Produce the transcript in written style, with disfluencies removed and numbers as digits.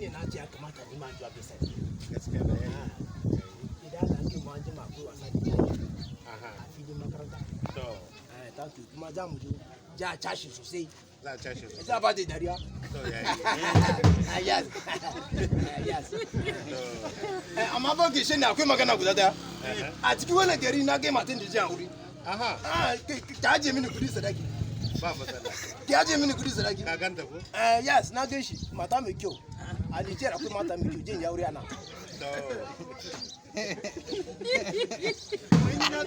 shine na ce ya kamata ni ma zuwa bisa gaskiya da idan an ji mu an ji ma ko wasa da a filin makaranta to ta to kuma za mu ja cashi sosai za a cashe su za ba da dariya to yes yes amma ba ke shi ne akwai magana guda daya a cikin wannan gari na ga matan da ji a wuri ta aje mini kudi sadaki ba matsala ki aje mini kudi sadaki ka ganta ko yes na gan shi mata mai kyau a Nijar akwai mata mai kyau jin ya wuri ana to mun yi na